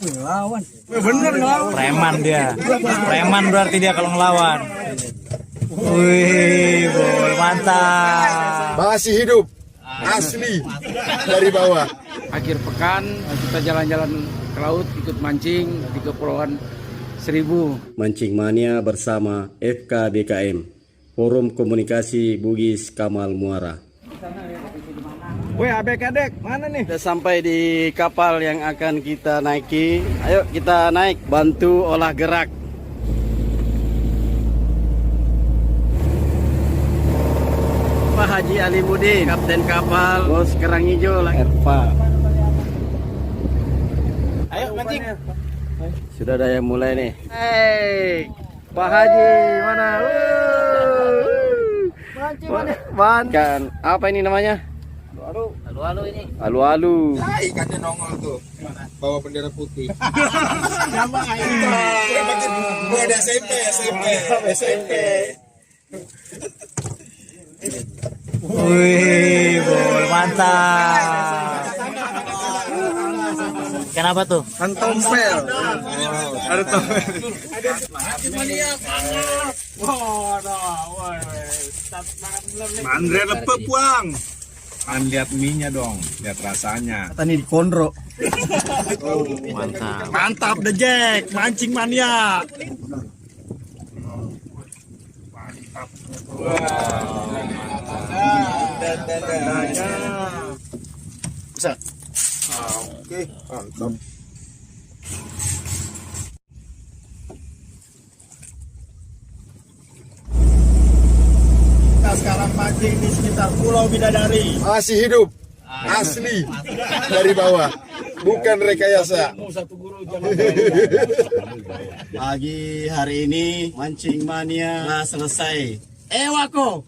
Ngelawan. Bener ngelawan. Preman dia. Preman berarti dia kalau ngelawan. Wih, boy, mantap. Masih hidup. Asli dari bawah. Akhir pekan kita jalan-jalan ke laut, ikut mancing di Kepulauan Seribu. Mancing Mania bersama FKBKM, Forum Komunikasi Bugis Kamal Muara. Weh, abek-adek, mana nih? Sudah sampai di kapal yang akan kita naiki. Ayo kita naik, bantu olah gerak. Pak Haji Ali Budin, Kapten kapal Bos Kerang Hijau Erva. Ayo mancing. Sudah ada yang mulai nih. Hey, Pak Haji mana? Mancing mana? Kan apa ini namanya? Alu-alu ini. Alu-alu. Ikannya nongol tuh. Bawa bendera putih. Gampang aja. Gua ada SMP. Wih, boy, mantap. Kenapa tuh? Kan tompel. Ada tompel. Andre lepet puang. Kan lihat mie-nya dong, lihat rasanya. Tadi di Kondro. Mantap. Mantap deh Jack, mancing mania. Bisa. Oke, mantap. Kita sekarang mancing di sekitar Pulau Bidadari. Masih hidup. Asli dari bawah. Bukan rekayasa. Pagi hari ini mancing mania telah selesai. Ewako.